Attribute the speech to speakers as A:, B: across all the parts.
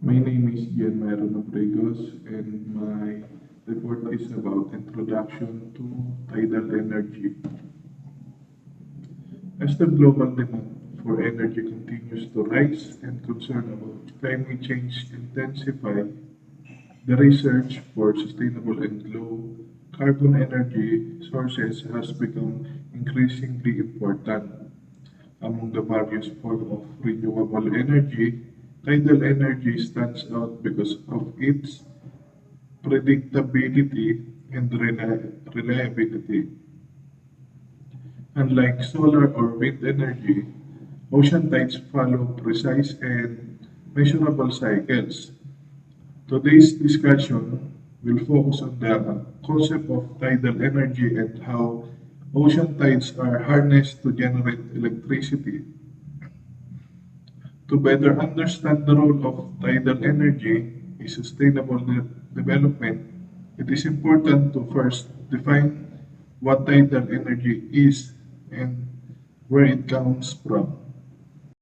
A: My name is Gian Myron Obregos, and my report is about Introduction to Tidal Energy. As the global demand for energy continues to rise and concern about climate change intensify, the research for sustainable and low carbon energy sources has become increasingly important. Among the various forms of renewable energy, tidal energy stands out because of its predictability and reliability. Unlike solar or wind energy, ocean tides follow precise and measurable cycles. Today's discussion will focus on the concept of tidal energy and how ocean tides are harnessed to generate electricity. To better understand the role of tidal energy in sustainable development, it is important to first define what tidal energy is and where it comes from.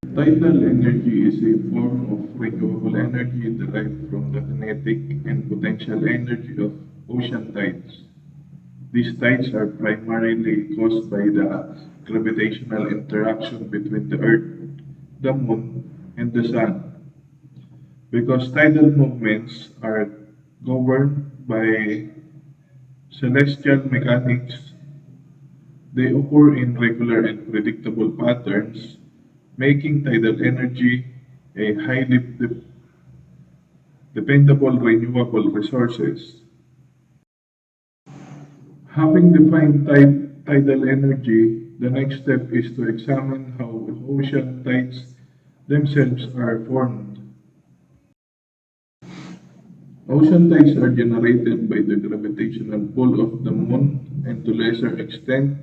A: Tidal energy is a form of renewable energy derived from the kinetic and potential energy of ocean tides. These tides are primarily caused by the gravitational interaction between the Earth, the Moon, and the Sun. Because tidal movements are governed by celestial mechanics, they occur in regular and predictable patterns, making tidal energy a highly dependable renewable resources. Having defined tidal energy, the next step is to examine how ocean tides themselves are formed. Ocean tides are generated by the gravitational pull of the Moon and to lesser extent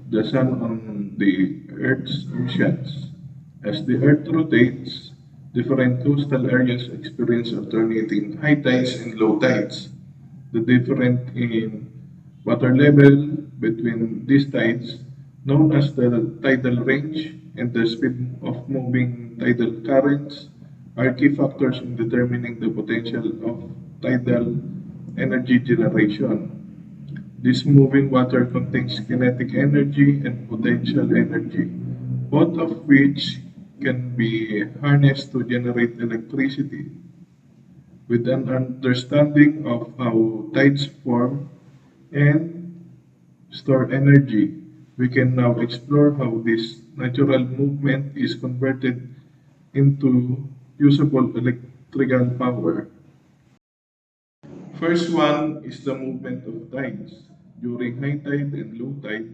A: the Sun on the Earth's oceans. As the Earth rotates, different coastal areas experience alternating high tides and low tides. The difference in water level between these tides, known as the tidal range, and the speed of moving tidal currents are key factors in determining the potential of tidal energy generation. This moving water contains kinetic energy and potential energy, both of which can be harnessed to generate electricity. With an understanding of how tides form and store energy, we can now explore how this natural movement is converted into usable electrical power. First one is the movement of tides. During high tide and low tide,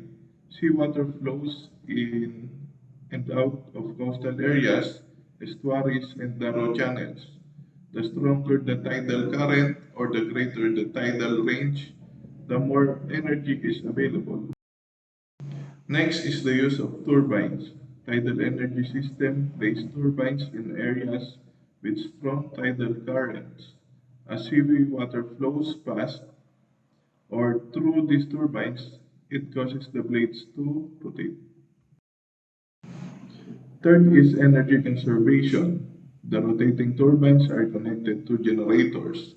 A: seawater flows in and out of coastal areas, estuaries, and narrow channels. The stronger the tidal current or the greater the tidal range, the more energy is available. Next is the use of turbines. Tidal energy system place turbines in areas with strong tidal currents. As heavy water flows past or through these turbines, it causes the blades to rotate. Third is energy conservation. The rotating turbines are connected to generators.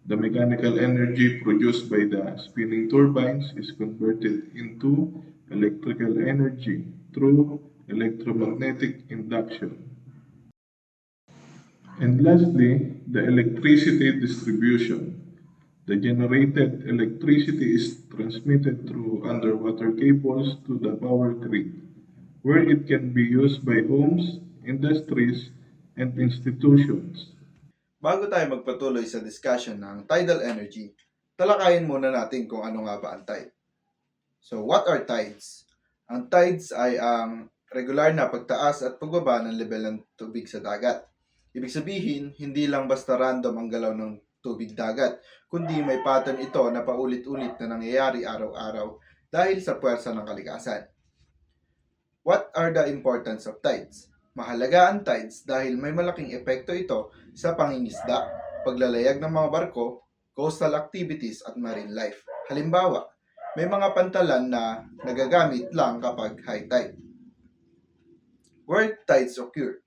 A: The mechanical energy produced by the spinning turbines is converted into electrical energy through electromagnetic induction. And lastly, the electricity distribution. The generated electricity is transmitted through underwater cables to the power grid, where it can be used by homes, industries, and institutions.
B: Bago tayo magpatuloy sa discussion ng tidal energy, talakayin muna natin kung ano nga ba ang tide. So, what are tides? Ang tides ay ang regular na pagtaas at pagbaba ng level ng tubig sa dagat. Ibig sabihin, hindi lang basta random ang galaw ng tubig dagat, kundi may pattern ito na paulit-ulit na nangyayari araw-araw dahil sa puwersa ng kalikasan. What are the importance of tides? Mahalaga ang tides dahil may malaking epekto ito sa pangingisda, paglalayag ng mga barko, coastal activities at marine life. Halimbawa, may mga pantalan na nagagamit lang kapag high tide. Where tides occur?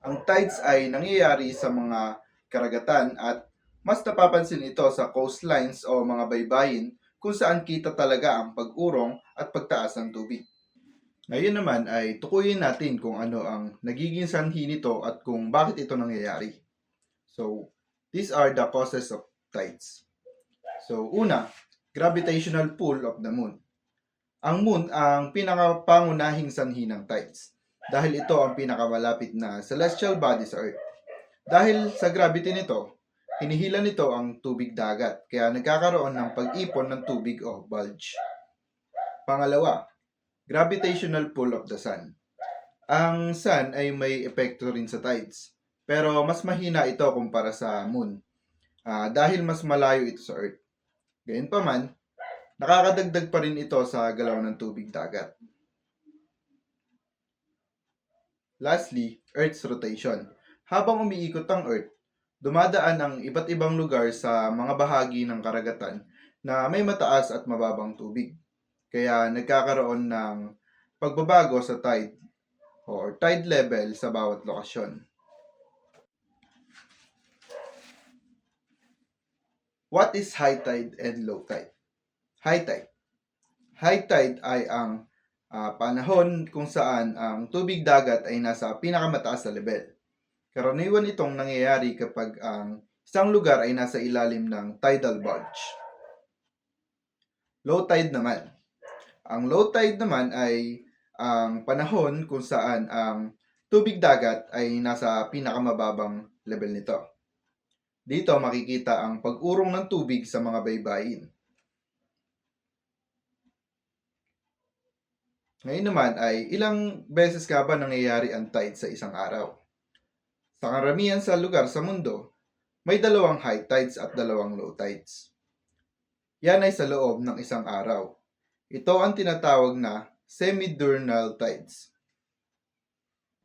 B: Ang tides ay nangyayari sa mga karagatan at mas napapansin ito sa coastlines o mga baybayin kung saan kita talaga ang pag-urong at pagtaas ng tubig. Ngayon naman ay tukuyin natin kung ano ang nagiging sanhi nito at kung bakit ito nangyayari. So, these are the causes of tides. So, una, gravitational pull of the moon. Ang moon ang pinakapangunahing sanhi ng tides dahil ito ang pinakamalapit na celestial body sa Earth. Dahil sa gravity nito, hinihila nito ang tubig dagat kaya nagkakaroon ng pag-ipon ng tubig o bulge. Pangalawa, gravitational pull of the sun. Ang sun ay may epekto rin sa tides, pero mas mahina ito kumpara sa moon dahil mas malayo ito sa Earth. Gayunpaman, nakakadagdag pa rin ito sa galaw ng tubig dagat. Lastly, Earth's rotation. Habang umiikot ang Earth, dumadaan ang iba't ibang lugar sa mga bahagi ng karagatan na may mataas at mababang tubig. Kaya nagkakaroon ng pagbabago sa tide or tide level sa bawat lokasyon. What is high tide and low tide? High tide. High tide ay ang panahon kung saan ang tubig dagat ay nasa pinakamataas na level. Karaniwan itong nangyayari kapag ang isang lugar ay nasa ilalim ng tidal bulge. Low tide naman. Ang low tide naman ay ang panahon kung saan ang tubig dagat ay nasa pinakamababang level nito. Dito makikita ang pag-urong ng tubig sa mga baybayin. Ngayon naman ay ilang beses ka ba nangyayari ang tide sa isang araw? Sa karamihan sa lugar sa mundo, may dalawang high tides at dalawang low tides. Yan ay sa loob ng isang araw. Ito ang tinatawag na semi-diurnal tides.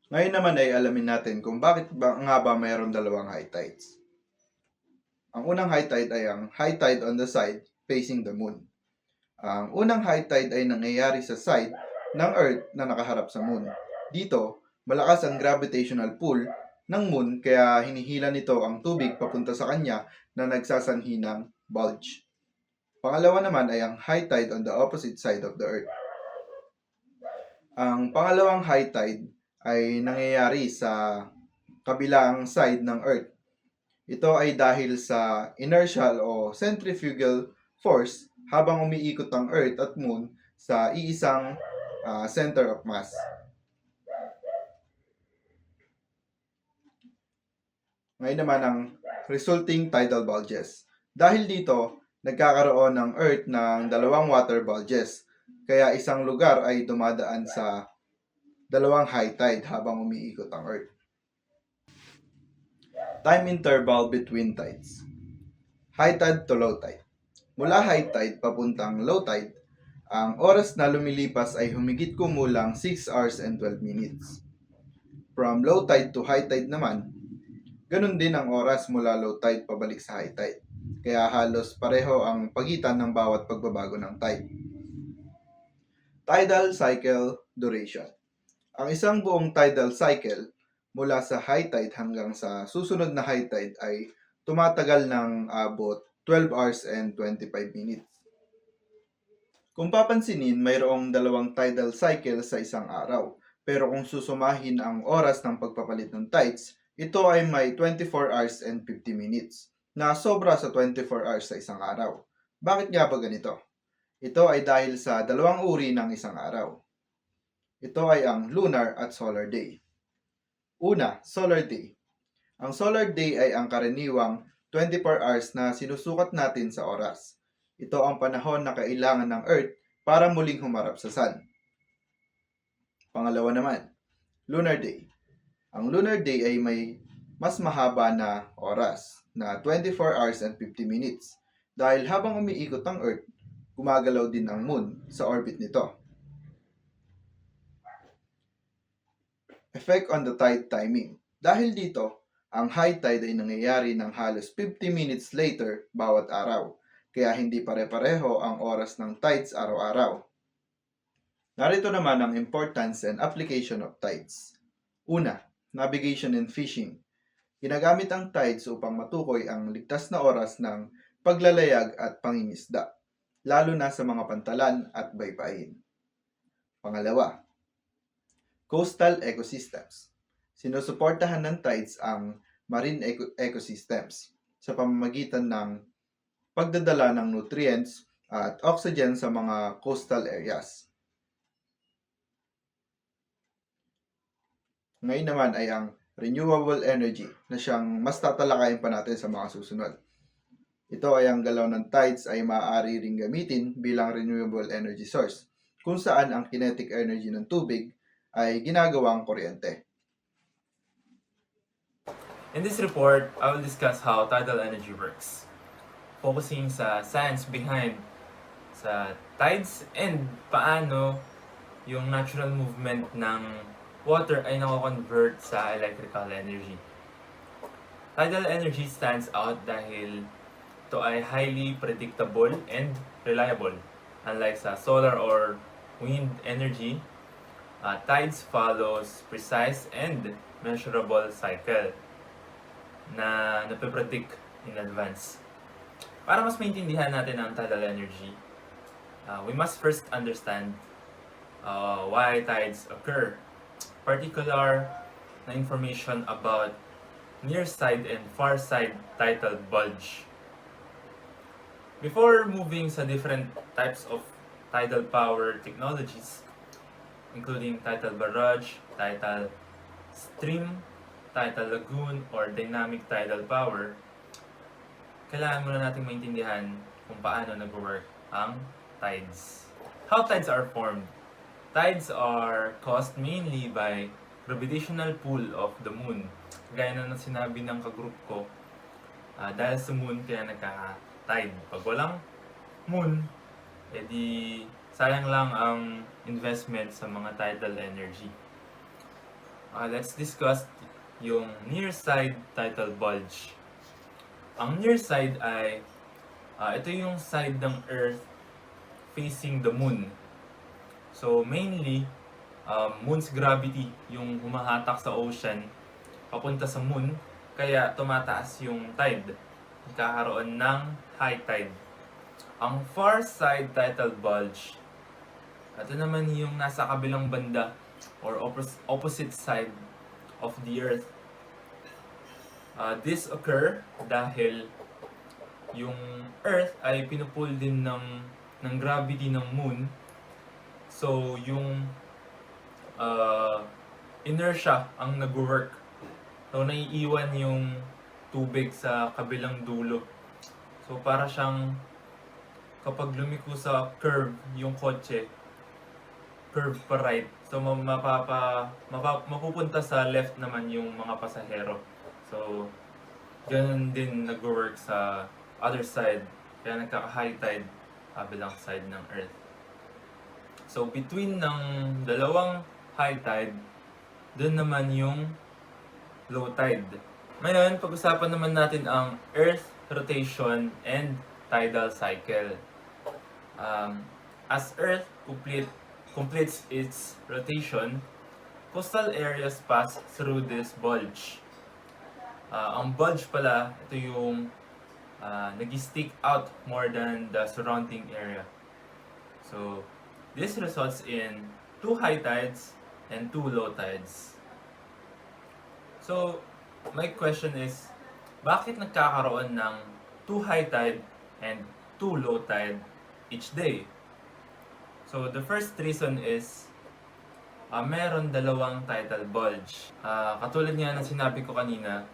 B: Ngayon naman ay alamin natin kung bakit nga ba mayroon dalawang high tides. Ang unang high tide ay ang high tide on the side facing the moon. Ang unang high tide ay nangyayari sa side ng Earth na nakaharap sa moon. Dito, malakas ang gravitational pull ng moon kaya hinihila nito ang tubig papunta sa kanya na nagsasanhi ng bulge. Pangalawa naman ay ang high tide on the opposite side of the Earth. Ang pangalawang high tide ay nangyayari sa kabilang side ng Earth. Ito ay dahil sa inertial o centrifugal force habang umiikot ang Earth at Moon sa iisang center of mass. Ngayon naman ang resulting tidal bulges. Dahil dito, nagkakaroon ng Earth ng dalawang water bulges. Kaya isang lugar ay dumadaan sa dalawang high tide habang umiikot ang Earth. Time interval between tides. High tide to low tide. Mula high tide papuntang low tide, ang oras na lumilipas ay humigit kumulang 6 hours and 12 minutes. From low tide to high tide naman, ganun din ang oras mula low tide pabalik sa high tide. Kaya halos pareho ang pagitan ng bawat pagbabago ng tide. Tidal cycle duration. Ang isang buong tidal cycle mula sa high tide hanggang sa susunod na high tide ay tumatagal ng abot 12 hours and 25 minutes. Kung papansinin, mayroong dalawang tidal cycle sa isang araw. Pero kung susumahin ang oras ng pagpapalit ng tides, ito ay may 24 hours and 50 minutes na sobra sa 24 hours sa isang araw. Bakit nga ba ganito? Ito ay dahil sa dalawang uri ng isang araw. Ito ay ang lunar at solar day. Una, solar day. Ang solar day ay ang karaniwang 24 hours na sinusukat natin sa oras. Ito ang panahon na kailangan ng Earth para muling humarap sa Sun. Pangalawa naman, lunar day. Ang lunar day ay may mas mahaba na oras na 24 hours and 50 minutes dahil habang umiikot ang Earth, gumagalaw din ang Moon sa orbit nito. Effect on the tide timing. Dahil dito, ang high tide ay nangyayari ng halos 50 minutes later bawat araw, kaya hindi pare-pareho ang oras ng tides araw-araw. Narito naman ang importance and application of tides. Una, navigation and fishing. Ginagamit ang tides upang matukoy ang ligtas na oras ng paglalayag at pangingisda, lalo na sa mga pantalan at baybayin. Pangalawa, coastal ecosystems. Sinusuportahan ng tides ang marine ecosystems sa pamamagitan ng pagdadala ng nutrients at oxygen sa mga coastal areas. Ngayon naman ay ang renewable energy na siyang mas tatalakayin pa natin sa mga susunod. Ito ay ang galaw ng tides ay maaari ring gamitin bilang renewable energy source, kung saan ang kinetic energy ng tubig ay ginagawang kuryente.
C: In this report, I will discuss how tidal energy works, focusing sa science behind sa tides and paano yung natural movement ng water ay nako-convert sa electrical energy. Tidal energy stands out dahil ito ay highly predictable and reliable. Unlike sa solar or wind energy, tides follows precise and measurable cycle na napipredict in advance. Para mas maintindihan natin ang tidal energy, we must first understand why tides occur. Particular na information about near side and far side tidal bulge. Before moving sa different types of tidal power technologies, including tidal barrage, tidal stream, tidal lagoon, or dynamic tidal power, kailangan muna natin maintindihan kung paano nag-work ang tides. How tides are formed? Tides are caused mainly by gravitational pull of the moon. Gaya na sinabi ng kagroup ko, dahil sa moon kaya nagkaka-tide. Pag walang moon, edi sayang lang ang investment sa mga tidal energy. Let's discuss yung near side tidal bulge. Ang near side ay ito yung side ng Earth facing the moon. So mainly, moon's gravity yung humahatak sa ocean papunta sa moon, kaya tumataas yung tide. Nagkakaroon ng high tide. Ang far side tidal bulge, ito naman yung nasa kabilang banda or opposite side of the Earth. This occur dahil yung Earth ay pinupull din ng gravity ng moon. So yung inertia ang nag-work. So naiiwan yung tubig sa kabilang dulo. So para siyang kapag lumiko sa curve yung kotse, curve pa right. So mapupunta sa left naman yung mga pasahero. So ganun din nag-work sa other side. Kaya nagkaka-high tide kabilang side ng Earth. So between ng dalawang high tide, dun naman yung low tide. Ngayon, pag-usapan naman natin ang Earth rotation and tidal cycle. As Earth completes its rotation, coastal areas pass through this bulge. Ang bulge pala, ito yung nag-stick out more than the surrounding area. So, this results in 2 high tides and 2 low tides. So, my question is, bakit nagkakaroon ng 2 high tide and 2 low tide each day? So, the first reason is, meron dalawang tidal bulge. Katulad nga ng sinabi ko kanina,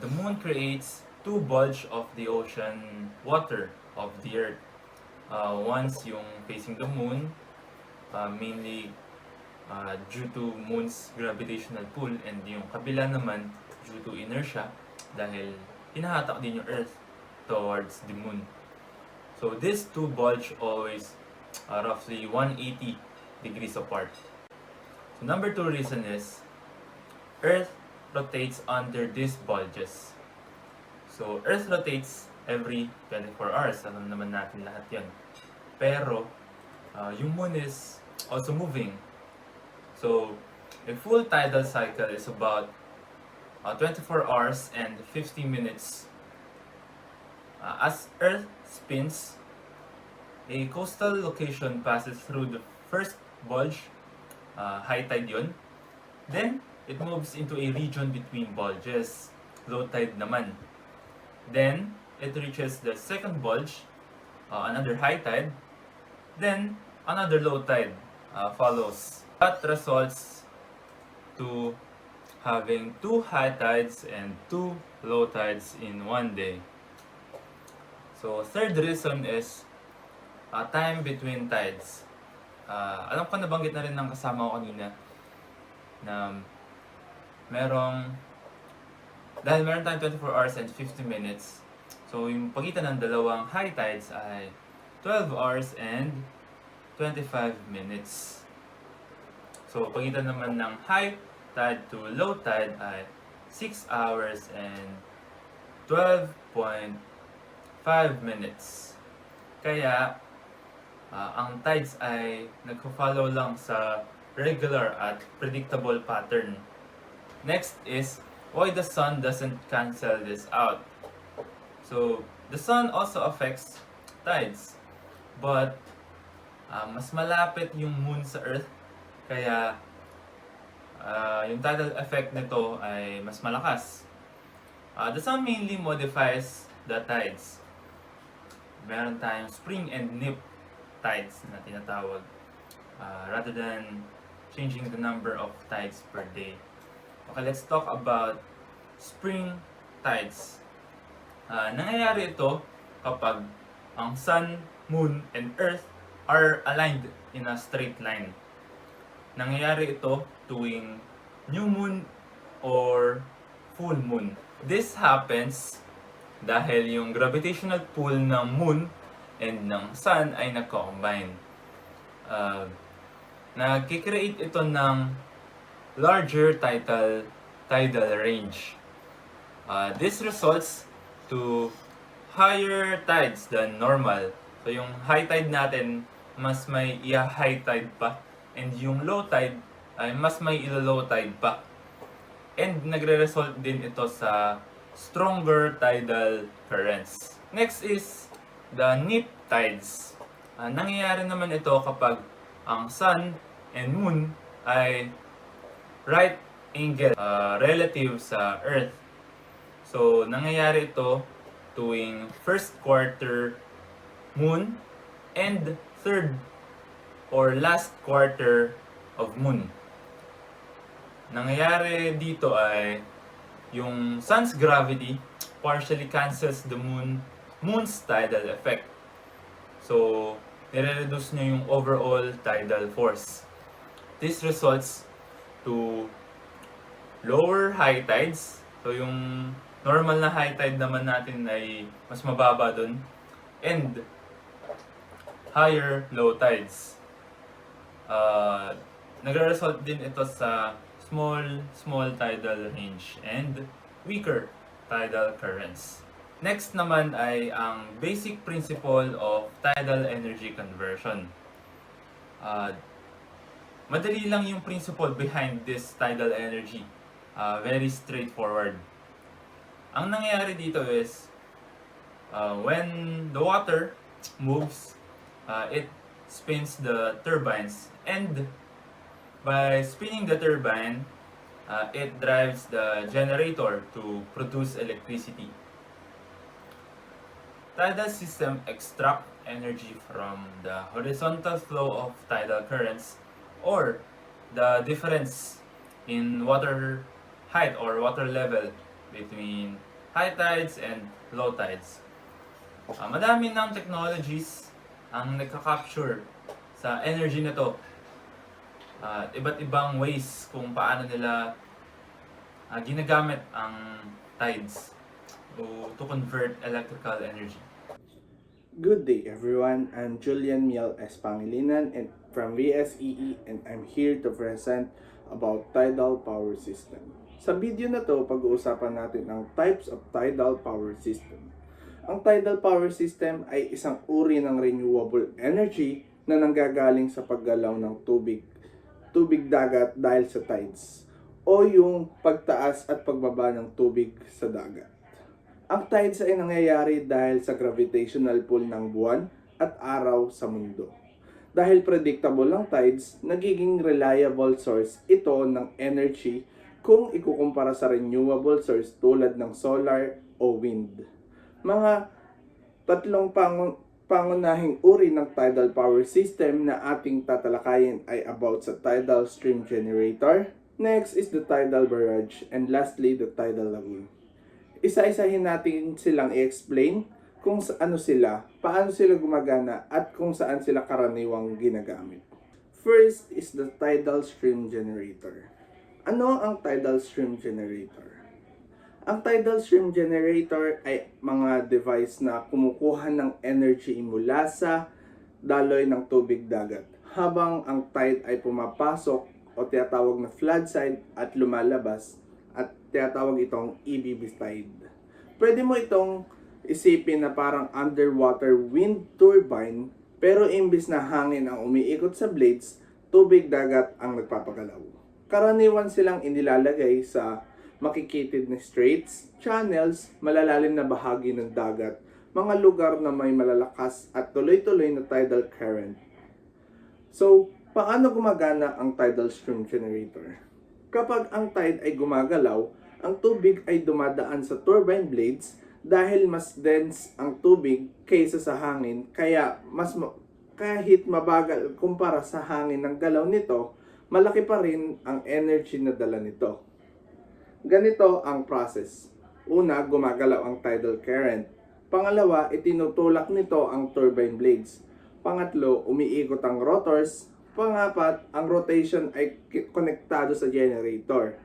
C: the moon creates 2 bulge of the ocean water of the Earth. Once yung facing the moon, mainly due to moon's gravitational pull, and yung kabila naman due to inertia dahil hinahatak din yung Earth towards the moon. So these 2 bulge always roughly 180 degrees apart. So number 2 reason is Earth rotates under these bulges. So Earth rotates every 24 hours. Alam naman natin lahat yan. Pero yung moon is also moving. So a full tidal cycle is about 24 hours and 50 minutes. As Earth spins, a coastal location passes through the first bulge, high tide yun. Then, it moves into a region between bulges, low tide naman. Then, it reaches the second bulge, another high tide. Then, another low tide follows. That results to having 2 high tides and 2 low tides in one day. So, third reason is time between tides. Alam ko nabanggit na rin ng kasama ko kanina na dahil meron tayong 24 hours and 50 minutes, so yung pagitan ng dalawang high tides ay 12 hours and 25 minutes. So, pagitan naman ng high tide to low tide ay 6 hours and 12.5 minutes. Kaya, ang tides ay nagpo-follow lang sa regular at predictable pattern. Next is why the sun doesn't cancel this out. So, the sun also affects tides, but mas malapit yung moon sa Earth, kaya yung tidal effect nito ay mas malakas. The sun mainly modifies the tides. Meron tayong spring and neap tides na tinatawag, rather than changing the number of tides per day. Okay, let's talk about spring tides. Nangyayari ito kapag ang sun, moon, and earth are aligned in a straight line. Nangyayari ito tuwing new moon or full moon. This happens dahil yung gravitational pull ng moon and ng sun ay nagko-combine. Nagkikreate ito ng larger tidal range. This results to higher tides than normal. So yung high tide natin, mas may high tide pa. And yung low tide ay mas may low tide pa. And nagre-result din ito sa stronger tidal currents. Next is the neap tides. Nangyayari naman ito kapag ang sun and moon ay right angle relative sa Earth. So, nangyayari ito tuwing first quarter moon and third or last quarter of moon. Nangyayari dito ay yung sun's gravity partially cancels the moon's tidal effect. So, nire-reduce niya yung overall tidal force. This results to lower high tides. So, yung normal na high tide naman natin ay mas mababa dun. And higher low tides. Nagre-result din ito sa small tidal range and weaker tidal currents. Next naman ay ang basic principle of tidal energy conversion. Madali lang yung principle behind this tidal energy. Very straightforward. Ang nangyayari dito is, when the water moves, it spins the turbines. And by spinning the turbine, it drives the generator to produce electricity. Tidal system extract energy from the horizontal flow of tidal currents or the difference in water height or water level between high tides and low tides. Madami ng technologies ang nagka-capture sa energy na to. Iba't ibang ways kung paano nila ginagamit ang tides to convert electrical energy.
D: Good day everyone, I'm Julian Miel S. Pangilinan and from VSEE and I'm here to present about tidal power system. Sa video na to, pag-uusapan natin ang types of tidal power system. Ang tidal power system ay isang uri ng renewable energy na nanggagaling sa paggalaw ng tubig dagat dahil sa tides o yung pagtaas at pagbaba ng tubig sa dagat. Ang tides ay nangyayari dahil sa gravitational pull ng buwan at araw sa mundo. Dahil predictable ang tides, nagiging reliable source ito ng energy kung ikukumpara sa renewable source tulad ng solar o wind. Mga tatlong pangunahing uri ng tidal power system na ating tatalakayin ay about sa tidal stream generator, next is the tidal barrage, and lastly the tidal lagoon. Isa-isahin natin silang i-explain kung ano sila, paano sila gumagana, at kung saan sila karaniwang ginagamit. First is the tidal stream generator. Ano ang tidal stream generator? Ang tidal stream generator ay mga device na kumukuha ng energy mula sa daloy ng tubig dagat habang ang tide ay pumapasok o tinatawag na flood side at lumalabas at tinatawag itong EBB tide. Pwede mo itong isipin na parang underwater wind turbine pero imbis na hangin ang umiikot sa blades, tubig dagat ang nagpapagalaw. Karaniwan silang inilalagay sa makikitid na straits, channels, malalalim na bahagi ng dagat, mga lugar na may malalakas at tuloy-tuloy na tidal current. So, paano gumagana ang tidal stream generator? Kapag ang tide ay gumagalaw, ang tubig ay dumadaan sa turbine blades dahil mas dense ang tubig kaysa sa hangin, kaya kahit mabagal kumpara sa hangin ng galaw nito, malaki pa rin ang energy na dala nito. Ganito ang process. Una, gumagalaw ang tidal current. Pangalawa, itinutulak nito ang turbine blades. Pangatlo, umiikot ang rotors. Pangapat, ang rotation ay konektado sa generator.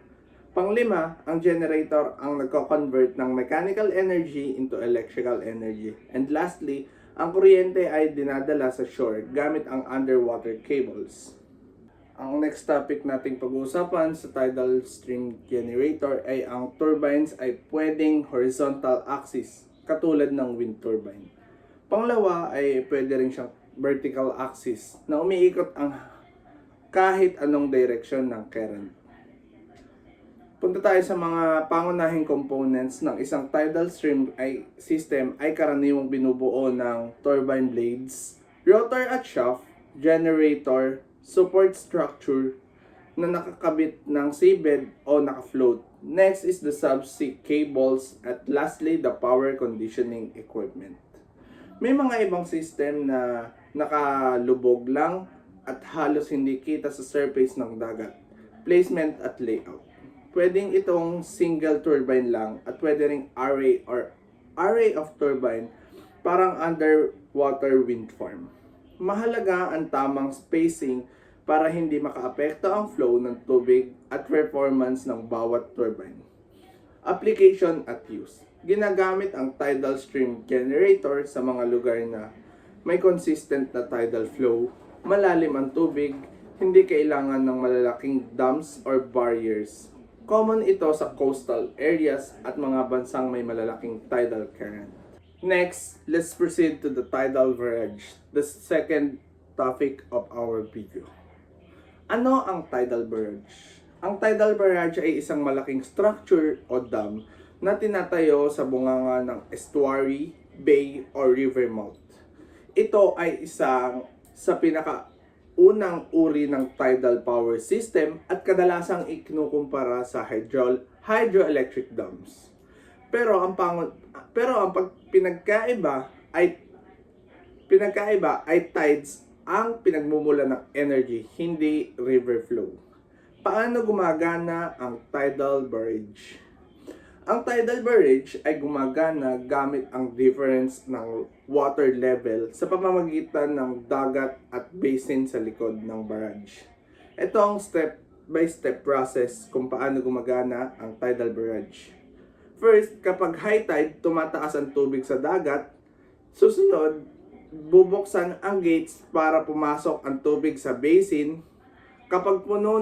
D: Panglima, ang generator ang nagko-convert ng mechanical energy into electrical energy. And lastly, ang kuryente ay dinadala sa shore gamit ang underwater cables. Ang next topic nating pag-uusapan sa tidal stream generator ay ang turbines ay pwedeng horizontal axis katulad ng wind turbine. Pangalawa ay pwede rin siyang vertical axis na umiikot ang kahit anong direction ng current. Punta tayo sa mga pangunahing components ng isang tidal stream system ay karaniwang binubuo ng turbine blades, rotor at shaft, generator, support structure na nakakabit ng seabed o naka-float. Next is the subsea cables at lastly the power conditioning equipment. May mga ibang system na nakalubog lang at halos hindi kita sa surface ng dagat. Placement at layout. Pwedeng itong single turbine lang at pwede ring array of turbine parang underwater wind farm. Mahalaga ang tamang spacing para hindi makaapekto ang flow ng tubig at performance ng bawat turbine. Application at use. Ginagamit ang tidal stream generator sa mga lugar na may consistent na tidal flow, malalim ang tubig, hindi kailangan ng malalaking dams or barriers. Common ito sa coastal areas at mga bansang may malalaking tidal current. Next, let's proceed to the tidal barrage, the second topic of our video. Ano ang tidal barrage? Ang tidal barrage ay isang malaking structure o dam na tinatayo sa bunganga ng estuary, bay, or river mouth. Ito ay isang sa pinakaunang uri ng tidal power system at kadalasang ikinukumpara sa hydroelectric dams. Pero ang pinagkaiba ay tides ang pinagmumula ng energy, hindi river flow. Paano gumagana ang tidal barrage? Ang tidal barrage ay gumagana gamit ang difference ng water level sa pamamagitan ng dagat at basin sa likod ng barrage. Ito ang step-by-step process kung paano gumagana ang tidal barrage. First, kapag high tide, tumataas ang tubig sa dagat. Susunod, bubuksan ang gates para pumasok ang tubig sa basin. Kapag puno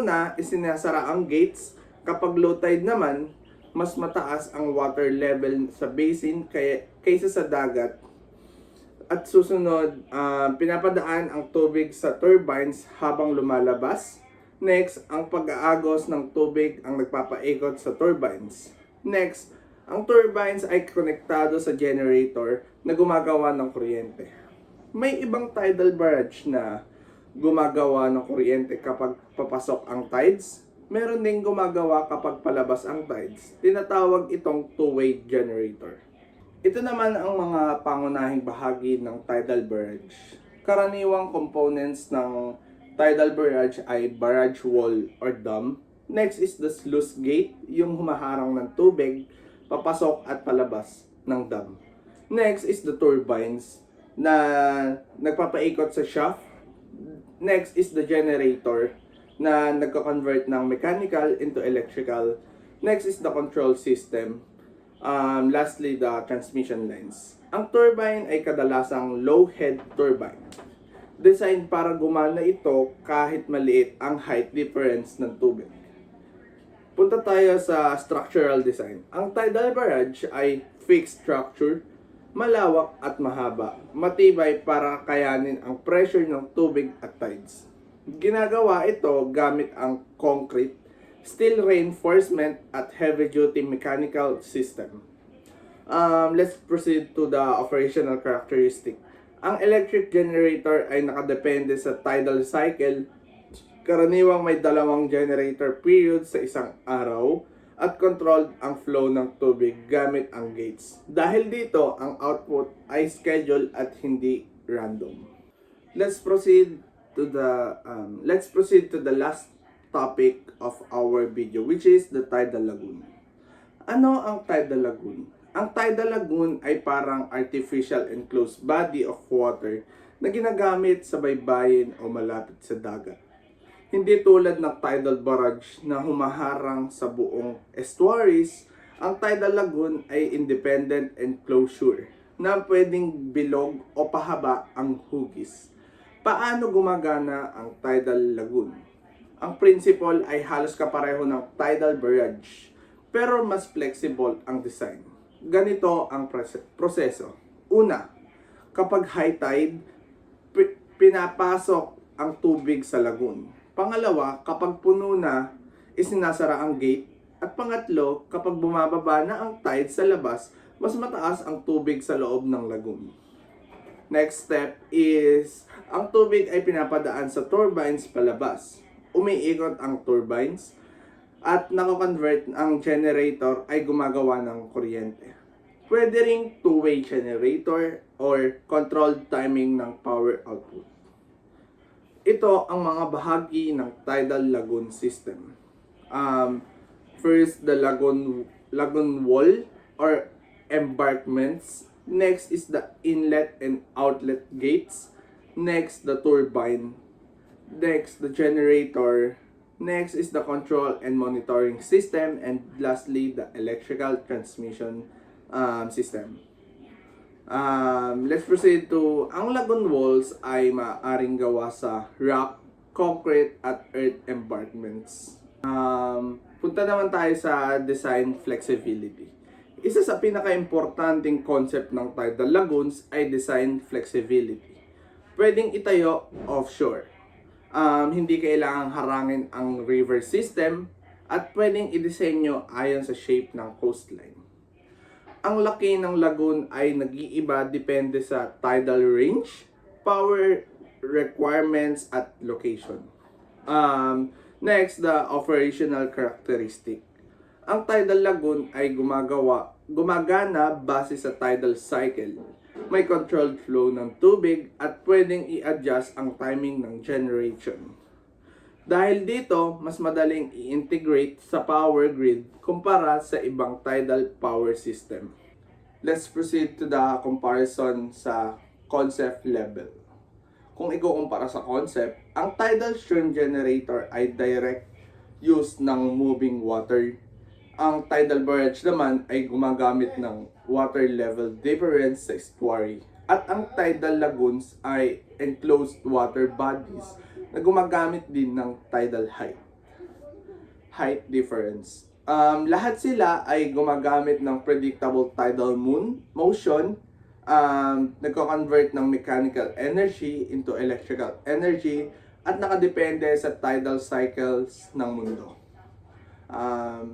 D: na, isinasara ang gates. Kapag low tide naman, mas mataas ang water level sa basin kaysa sa dagat. At susunod, pinapadaan ang tubig sa turbines habang lumalabas. Next, ang pag-aagos ng tubig ang nagpapaikot sa turbines. Next, ang turbines ay konektado sa generator na gumagawa ng kuryente. May ibang tidal barrage na gumagawa ng kuryente kapag papasok ang tides. Meron ding gumagawa kapag palabas ang tides. Tinatawag itong two-way generator. Ito naman ang mga pangunahing bahagi ng tidal barrage. Karaniwang components ng tidal barrage ay barrage wall or dam. Next is the sluice gate, yung humaharang ng tubig, papasok at palabas ng dam. Next is the turbines na nagpapaikot sa shaft. Next is the generator na nagko-convert ng mechanical into electrical. Next is the control system. Lastly, the transmission lines. Ang turbine ay kadalasang low head turbine. Designed para gumana ito kahit maliit ang height difference ng tubig. Punta tayo sa structural design. Ang tidal barrage ay fixed structure, malawak at mahaba, matibay para kayanin ang pressure ng tubig at tides. Ginagawa ito gamit ang concrete, steel reinforcement at heavy-duty mechanical system. Let's proceed to the operational characteristic. Ang electric generator ay nakadepende sa tidal cycle. Karaniwang may dalawang generator period sa isang araw at controlled ang flow ng tubig gamit ang gates. Dahil dito, ang output ay scheduled at hindi random. Let's proceed to the last topic of our video, which is the tidal lagoon. Ano ang tidal lagoon? Ang tidal lagoon ay parang artificial enclosed body of water na ginagamit sa baybayin o malapit sa dagat. Hindi tulad ng tidal barrage na humaharang sa buong estuaries, ang tidal lagoon ay independent enclosure na pwedeng bilog o pahaba ang hugis. Paano gumagana ang tidal lagoon? Ang principle ay halos kapareho ng tidal barrage, pero mas flexible ang design. Ganito ang proseso. Una, kapag high tide, pinapasok ang tubig sa lagoon. Pangalawa, kapag puno na, isinasara ang gate. At pangatlo, kapag bumababa na ang tide sa labas, mas mataas ang tubig sa loob ng lagoon. Next step is, ang tubig ay pinapadaan sa turbines palabas. Umiikot ang turbines at nako-convert ang generator ay gumagawa ng kuryente. Pwede ring two-way generator or controlled timing ng power output. Ito ang mga bahagi ng tidal lagoon system. First, the lagoon wall or embankments. Next is the inlet and outlet gates. Next, the turbine. Next, the generator. Next is the control and monitoring system. And lastly, the electrical transmission system. Let's proceed to, ang lagoon walls ay maaaring gawa sa rock, concrete, at earth embankments. Punta naman tayo sa design flexibility. Isa sa pinaka-importanting concept ng tidal lagoons ay design flexibility. Pwedeng itayo offshore. Hindi kailangang harangin ang river system at pwedeng idisenyo ayon sa shape ng coastline. Ang laki ng lagoon ay nag-iiba depende sa tidal range, power requirements at location. Next, the operational characteristic. Ang tidal lagoon ay gumagana base sa tidal cycle. May controlled flow ng tubig at pwedeng i-adjust ang timing ng generation. Dahil dito, mas madaling i-integrate sa power grid kumpara sa ibang tidal power system. Let's proceed to the comparison sa concept level. Kung ikukumpara sa concept, ang tidal stream generator ay direct use ng moving water. Ang tidal barrage naman ay gumagamit ng water level difference sa estuary. At ang tidal lagoons ay enclosed water bodies na gumagamit din ng tidal height difference. Lahat sila ay gumagamit ng predictable tidal motion, nagko-convert ng mechanical energy into electrical energy, at nakadepende sa tidal cycles ng mundo.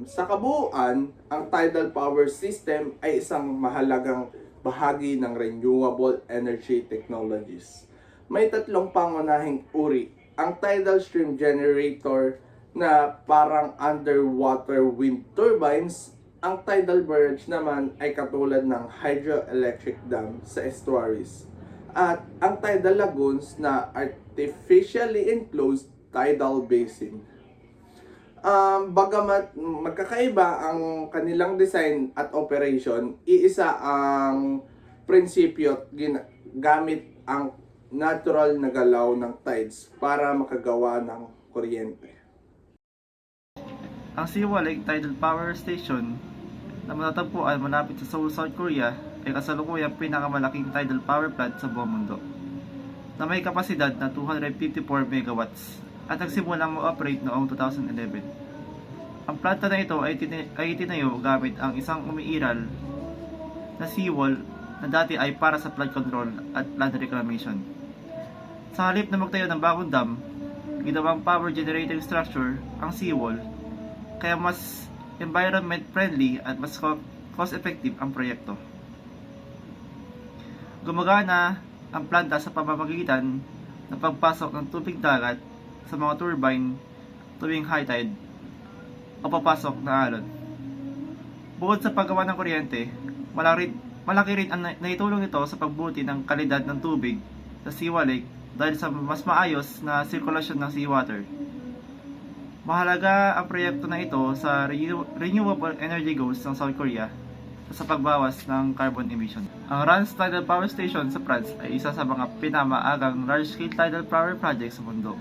D: Sa kabuuan, ang tidal power system ay isang mahalagang bahagi ng renewable energy technologies. May tatlong pangunahing uri. Ang tidal stream generator na parang underwater wind turbines. Ang tidal barrage naman ay katulad ng hydroelectric dam sa estuaries. At ang tidal lagoons na artificially enclosed tidal basin. Bagamat magkakaiba ang kanilang design at operation, iisa ang prinsipyo at gamit ang natural na galaw ng tides para makagawa ng kuryente.
E: Ang Siwa Lake Tidal Power Station na matatagpuan malapit sa Seoul, South Korea ay kasalukuyang pinakamalaking tidal power plant sa buong mundo na may kapasidad na 254 megawatts at nagsimulang ma-operate noong 2011. Ang planta na ito ay itinayo gamit ang isang umiiral na seawall na dati ay para sa flood control at land reclamation. Sa halip na magtayo ng bagong dam, ginawang power generating structure ang seawall, kaya mas environment friendly at mas cost effective ang proyekto. Gumagana ang planta sa pamamagitan ng pagpasok ng tubig dagat sa mga turbine tuwing high tide o papasok na alon. Bukod sa paggawa ng kuryente, malaki rin ang naitulong nito sa pagbuti ng kalidad ng tubig sa Siwa Lake dahil sa mas maayos na sirkulasyon ng seawater. Mahalaga ang proyekto na ito sa renewable energy goals ng South Korea sa pagbawas ng carbon emission. Ang Rance Tidal Power Station sa France ay isa sa mga pinamaagang large-scale tidal power project sa mundo.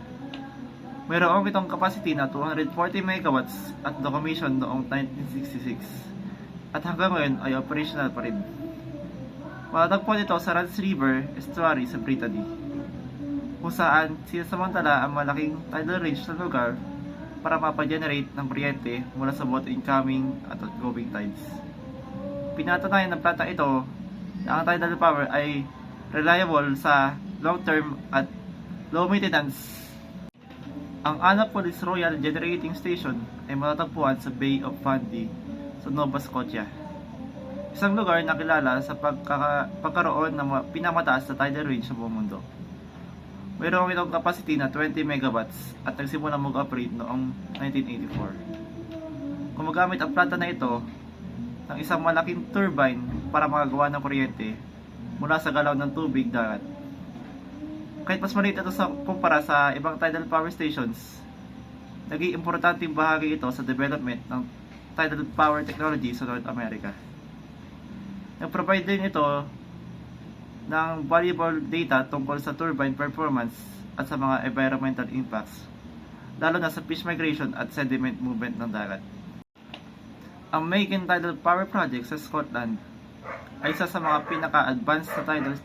E: Mayroong itong capacity na 240 megawatts at na-commission noong 1966 at hanggang ngayon ay operational pa rin. Matatagpuan ito sa Rance River estuary sa Brittany, kung saan sinasamantala ang malaking tidal range ng lugar para mapagenerate ng kuryente mula sa both incoming at outgoing tides. Pinatunayan ng planta ito na ang tidal power ay reliable sa long-term at low-maintenance. Ang Annapolis Royal Generating Station ay matatagpuan sa Bay of Fundy sa Nova Scotia, isang lugar na kilala sa pagkaroon ng pinamataas na tidal range sa buong mundo. Mayroong itong capacity na 20 megawatts at nagsimulang mag-operate noong 1984. Gumagamit ang planta na ito ng isang malaking turbine para makagawa ng kuryente mula sa galaw ng tubig dagat. Kahit mas maliit ito kumpara sa ibang tidal power stations, naging importanteng bahagi ito sa development ng tidal power technology sa North America. Nag-provide din ito ng valuable data tungkol sa turbine performance at sa mga environmental impacts, lalo na sa fish migration at sediment movement ng dagat. Ang Makin Tidal Power Project sa Scotland ay isa sa mga pinaka-advanced na tidal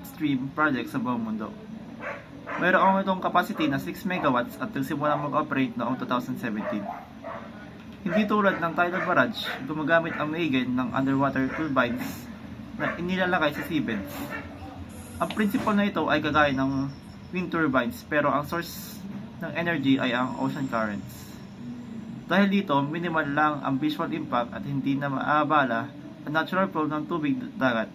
E: stream project sa buong mundo. Mayroong itong capacity na 6 megawatts at nagsimulang mag-operate noong 2017. Hindi tulad ng tidal barrage, gumagamit ang Makin ng underwater turbines na inilalagay sa seabeds. Ang principle na ito ay kagaya ng wind turbines pero ang source ng energy ay ang ocean currents. Dahil dito, minimal lang ang visual impact at hindi na maabala ang natural flow ng tubig dagat.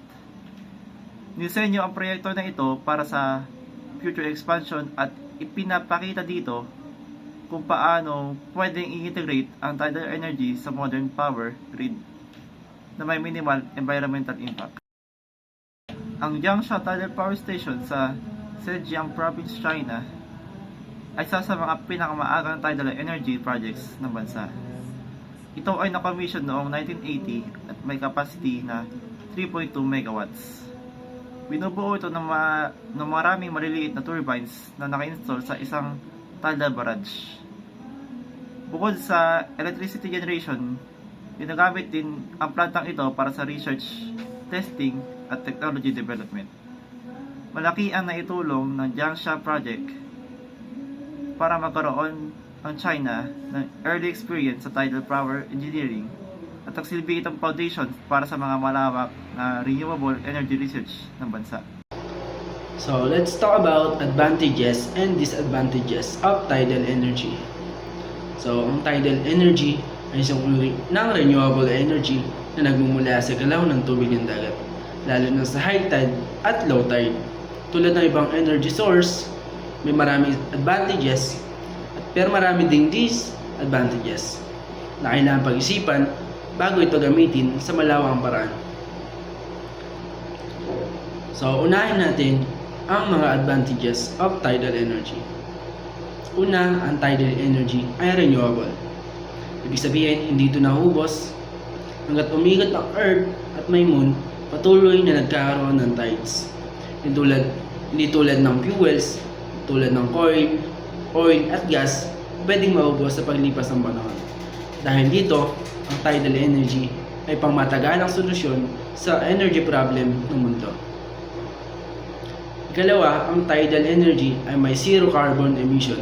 E: Nisenyo ang proyekto na ito para sa future expansion at ipinapakita dito kung paano pwedeng i-integrate ang tidal energy sa modern power grid na may minimal environmental impact. Ang Jiangsha Tidal Power Station sa Zhejiang Province, China ay isa sa mga pinakamaagang tidal energy projects ng bansa. Ito ay na-commission noong 1980 at may capacity na 3.2 megawatts. Binubuo ito ng maraming maliliit na turbines na naka-install sa isang tidal barrage. Bukod sa electricity generation, ginagamit din ang plantang ito para sa research, testing, at technology development. Malaki ang naitulong ng Jiangsha Project para magkaroon ang China ng early experience sa tidal power engineering at nagsilbi itong foundation para sa mga malawak na renewable energy research ng bansa.
F: So let's talk about advantages and disadvantages of tidal energy. So ang tidal energy ay isang uri ng renewable energy na nagmumula sa galaw ng tubig ng dagat, lalo na sa high tide at low tide. Tulad ng ibang energy source, may maraming advantages pero marami ding disadvantages na kailangan pag-isipan bago ito gamitin sa malawakang paraan. So unahin natin ang mga advantages of tidal energy. Una, ang tidal energy ay renewable. Ibig sabihin, hindi ito naubos. Hanggat umikot ang Earth at may Moon, patuloy na nagkakaroon ng tides. Hindi tulad ng fuels, tulad ng coal, oil at gas, pwedeng maubos sa paglipas ng panahon. Dahil dito, ang tidal energy ay pangmatagalang solusyon sa energy problem ng mundo. Ikalawa, ang tidal energy ay may zero carbon emission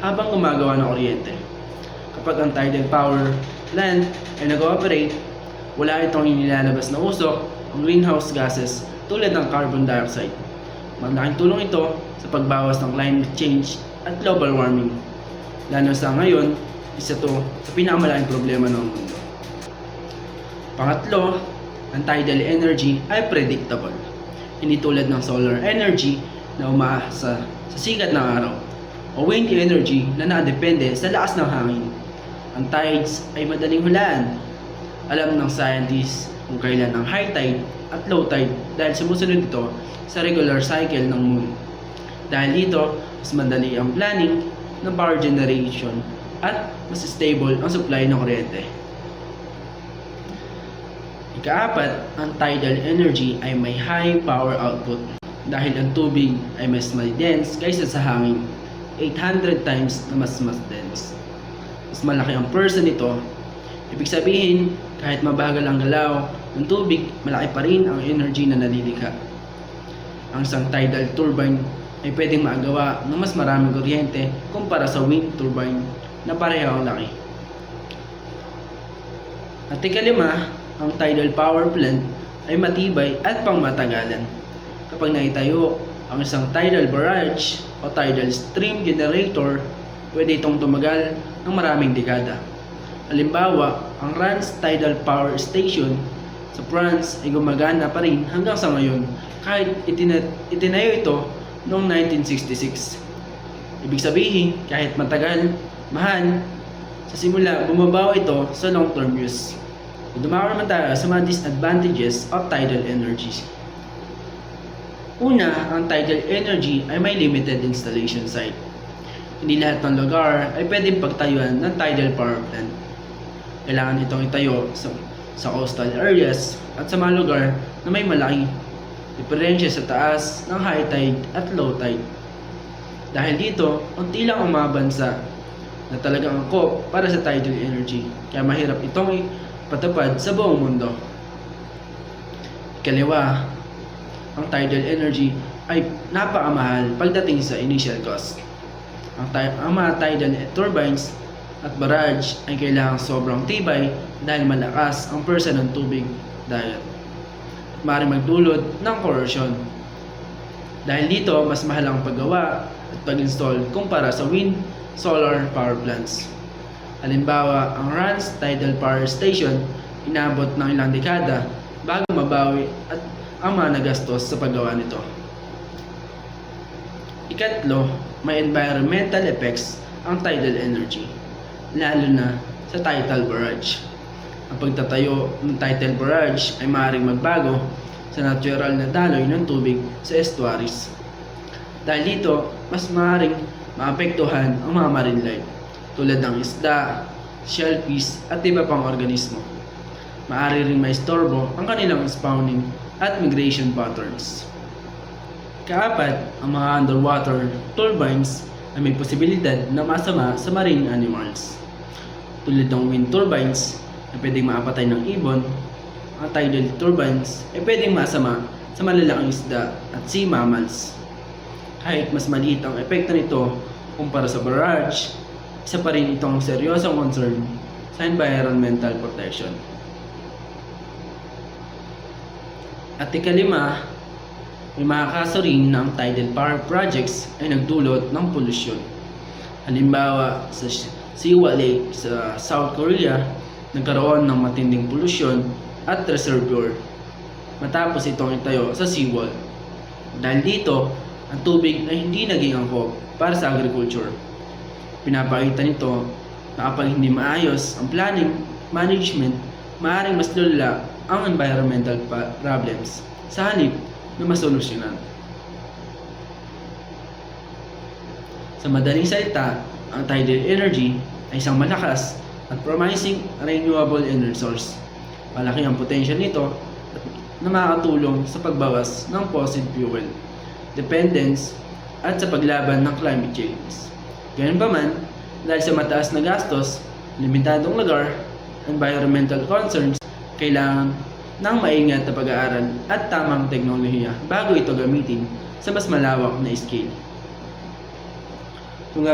F: habang gumagawa ng kuryente. Kapag ang tidal power plant ay nag-ooperate, wala itong inilalabas na usok ang greenhouse gases tulad ng carbon dioxide. Malaking tulong ito sa pagbawas ng climate change at global warming. Lalo sa ngayon, isa to sa pinakamalaking problema ng mundo. Pangatlo, ang tidal energy ay predictable. Hindi tulad ng solar energy na umaasa sa sikat ng araw o wind energy na nakadepende sa lakas ng hangin. Ang tides ay madaling hulaan. Alam ng scientists kung kailan ang high tide at low tide dahil sumusunod ito sa regular cycle ng moon. Dahil dito, mas madali ang planning ng power generation at mas stable ang supply ng kuryente. Ikaapat, ang tidal energy ay may high power output dahil ang tubig ay mas dense kaysa sa hangin, 800 times na mas dense. Mas malaki ang purse nito. Ibig sabihin, kahit mabagal ang galaw ng tubig, malaki pa rin ang energy na nalilikha. Ang isang tidal turbine ay pwedeng magawa ng mas maraming kuryente kumpara sa wind turbine na pareho ang laki. At ikalima, ang tidal power plant ay matibay at pangmatagalan. Kapag naitayo ang isang tidal barrage o tidal stream generator, pwede itong tumagal ng maraming dekada. Halimbawa, ang Rance Tidal Power Station sa France ay gumagana pa rin hanggang sa ngayon kahit itinayo ito noong 1966. Ibig sabihin, kahit matagal, mahal, sa simula bumabaw ito sa long-term use. Dumako naman tayo sa mga disadvantages of tidal energy. Una, ang tidal energy ay may limited installation site. Hindi lahat ng lugar ay pwedeng pagtayuan ng tidal power plant. Kailangan itong itayo sa coastal areas at sa mga lugar na may malaking diferensya sa taas ng high tide at low tide. Dahil dito, unti lang ang mga bansa na talagang angkop para sa tidal energy, kaya mahirap itong patupad sa buong mundo. Ikalawa, ang tidal energy ay napakamahal pagdating sa initial cost. Ang mga tidal turbines at barrage ay kailangang sobrang tibay dahil malakas ang pressure ng tubig dagat. At maaaring magdulot ng corrosion. Dahil dito, mas mahal ang paggawa at pag-install kumpara sa wind, solar power plants. Halimbawa, ang Rance Tidal Power Station inabot ng ilang dekada bago mabawi at ang mga nagastos sa paggawa nito. Ikatlo, may environmental effects ang tidal energy, lalo na sa tidal barrage. Ang pagtatayo ng tidal barrage ay maaaring magbago sa natural na daloy ng tubig sa estuaries. Dahil dito, mas maaaring maapektuhan ang mga marine life tulad ng isda, shellfish at iba pang organismo. Maaari rin maistorbo ang kanilang spawning at migration patterns. Kaapat, ang mga underwater turbines ay may posibilidad na masama sa marine animals. Tulad ng wind turbines na pwedeng maapatay ng ibon, ang tidal turbines ay pwedeng masama sa malalaking isda at sea mammals. Kahit mas maliit ang epekto nito kumpara sa barrage, isa pa rin itong seryosong concern sa environmental protection. At ikalima, May mga kaso rin na ang tidal power projects ay nagdulot ng polusyon. Halimbawa, sa Siwa Lake sa South Korea, nagkaroon ng matinding polusyon at reservoir matapos itong itayo sa seawall. Dahil dito, ang tubig ay hindi naging angkop para sa agriculture. Pinapakita nito na kapag hindi maayos ang planning, management, maaaring mas lulala ang environmental problems sa halip na masolusyonan. Sa madaling salita, ang tidal energy ay isang malakas at promising renewable energy source. Malaki ang potential nito na makakatulong sa pagbawas ng fossil fuel dependence at sa paglaban ng climate change. Gayunpaman, dahil sa mataas na gastos, limitadong lugar, environmental concerns, kailangan ng maingat na pag-aaral at tamang teknolohiya bago ito gamitin sa mas malawak na scale. Kung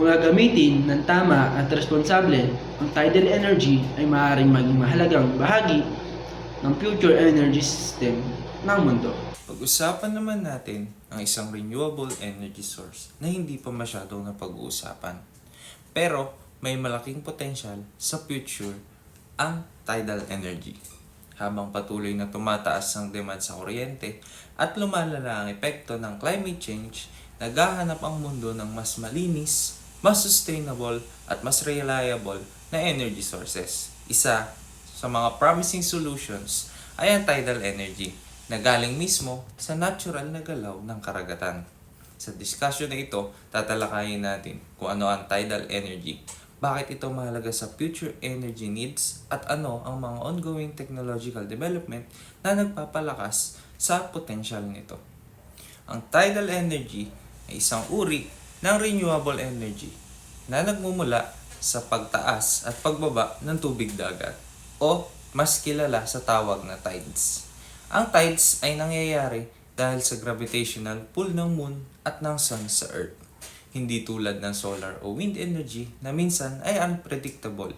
F: gagamitin ng tama at responsable, ang tidal energy ay maaaring maging mahalagang bahagi ng future energy system ng mundo.
G: Pag-usapan naman natin ang isang renewable energy source na hindi pa masyadong napag-uusapan. Pero may malaking potensyal sa future ang tidal energy. Habang patuloy na tumataas ang demand sa kuryente at lumalala ang epekto ng climate change, naghahanap ang mundo ng mas malinis, mas sustainable at mas reliable na energy sources. Isa sa mga promising solutions ay ang tidal energy na galing mismo sa natural na galaw ng karagatan. Sa discussion na ito, tatalakayin natin kung ano ang tidal energy, bakit ito mahalaga sa future energy needs, at ano ang mga ongoing technological development na nagpapalakas sa potential nito. Ang tidal energy ay isang uri ng renewable energy na nagmumula sa pagtaas at pagbaba ng tubig dagat o mas kilala sa tawag na tides. Ang tides ay nangyayari dahil sa gravitational pull ng moon at ng sun sa earth. Hindi tulad ng solar o wind energy na minsan ay unpredictable.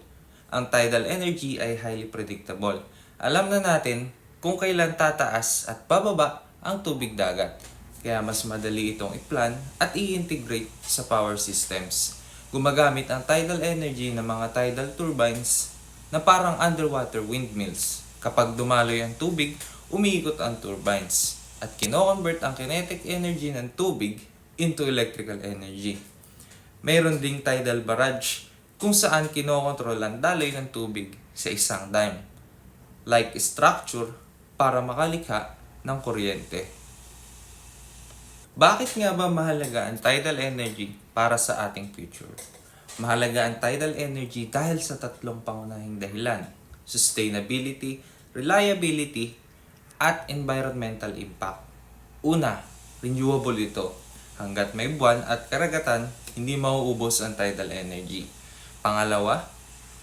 G: Ang tidal energy ay highly predictable. Alam na natin kung kailan tataas at bababa ang tubig dagat. Kaya mas madali itong i-plan at i-integrate sa power systems. Gumagamit ang tidal energy ng mga tidal turbines na parang underwater windmills. Kapag dumaloy ang tubig, umiikot ang turbines at kino-convert ang kinetic energy ng tubig into electrical energy. Mayroon ding tidal barrage kung saan kinokontrol ang daloy ng tubig sa isang dam, like structure para makalikha ng kuryente. Bakit nga ba mahalaga ang tidal energy para sa ating future? Mahalaga ang tidal energy dahil sa tatlong pangunahing dahilan: sustainability, reliability, at environmental impact. Una, renewable ito. Hanggat may buwan at karagatan, hindi mauubos ang tidal energy. Pangalawa,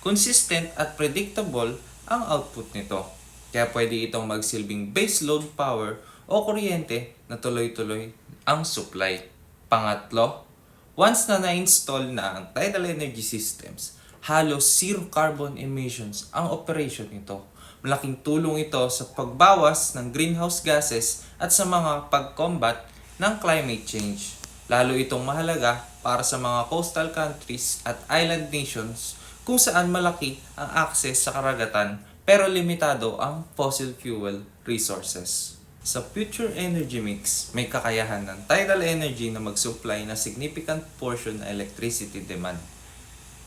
G: consistent at predictable ang output nito. Kaya pwede itong magsilbing baseload power o kuryente na tuloy-tuloy ang supply. Pangatlo, once na na-install na ang tidal energy systems, halos zero carbon emissions ang operation nito. Malaking tulong ito sa pagbawas ng greenhouse gases at sa mga pag-combat ng climate change. Lalo itong mahalaga para sa mga coastal countries at island nations kung saan malaki ang access sa karagatan pero limitado ang fossil fuel resources. Sa future energy mix, may kakayahan ng tidal energy na mag-supply na significant portion ng electricity demand.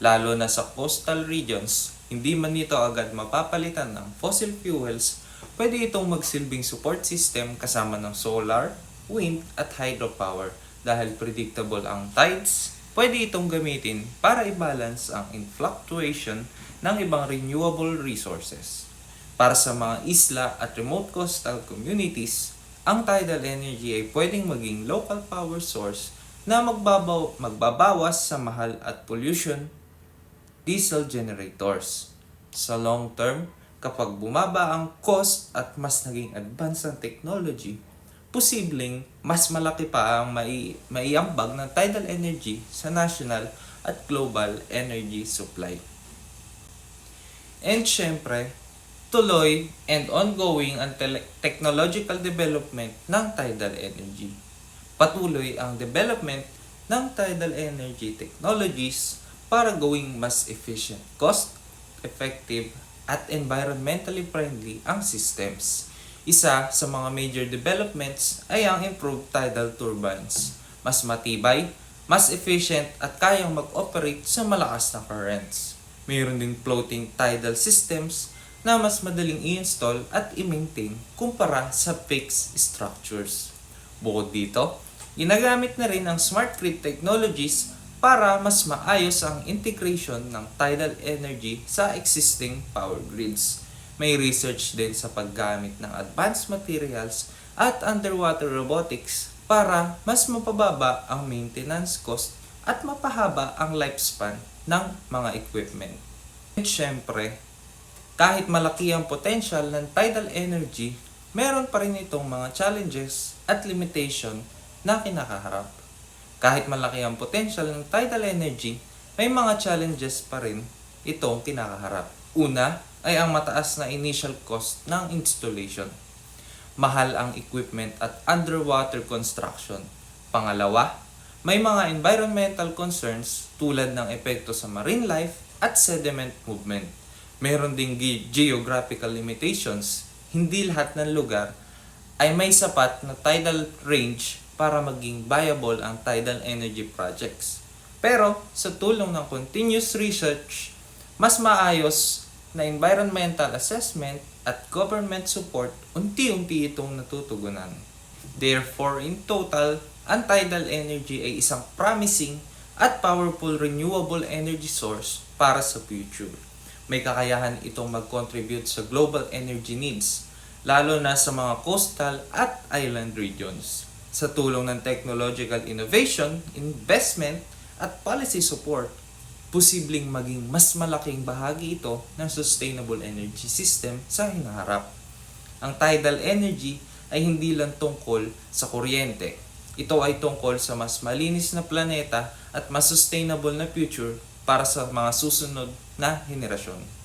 G: Lalo na sa coastal regions, hindi man ito agad mapapalitan ng fossil fuels, pwede itong magsilbing support system kasama ng solar, wind at hydropower. Dahil predictable ang tides, pwede itong gamitin para i-balance ang fluctuation ng ibang renewable resources. Para sa mga isla at remote coastal communities, ang tidal energy ay pwedeng maging local power source na magbabawas sa mahal at pollution diesel generators. Sa long term, kapag bumaba ang cost at mas naging advanced ang technology, posibleng mas malaki pa ang maiambag ng tidal energy sa national at global energy supply. And syempre, tuloy and ongoing ang technological development ng tidal energy. Patuloy ang development ng tidal energy technologies para gawing mas efficient, cost-effective, at environmentally friendly ang systems. Isa sa mga major developments ay ang improved tidal turbines. Mas matibay, mas efficient at kayang mag-operate sa malakas na currents. Mayroon din floating tidal systems na mas madaling i-install at i-maintain kumpara sa fixed structures. Bukod dito, ginagamit na rin ang smart grid technologies para mas maayos ang integration ng tidal energy sa existing power grids. May research din sa paggamit ng advanced materials at underwater robotics para mas mapababa ang maintenance cost at mapahaba ang lifespan ng mga equipment. At syempre, kahit malaki ang potential ng tidal energy, meron pa rin itong mga challenges at limitation na kinakaharap. Kahit malaki ang potential ng tidal energy, may mga challenges pa rin itong kinakaharap. Una ay ang mataas na initial cost ng installation. Mahal ang equipment at underwater construction. Pangalawa, may mga environmental concerns tulad ng epekto sa marine life at sediment movement. Meron ding geographical limitations. Hindi lahat ng lugar ay may sapat na tidal range para maging viable ang tidal energy projects. Pero sa tulong ng continuous research, mas maayos na environmental assessment at government support, unti-unti itong natutugunan. Therefore, in total, ang tidal energy ay isang promising at powerful renewable energy source para sa future. May kakayahan itong mag-contribute sa global energy needs, lalo na sa mga coastal at island regions. Sa tulong ng technological innovation, investment, at policy support, posibleng maging mas malaking bahagi ito ng sustainable energy system sa hinaharap. Ang tidal energy ay hindi lang tungkol sa kuryente. Ito ay tungkol sa mas malinis na planeta at mas sustainable na future para sa mga susunod na henerasyon.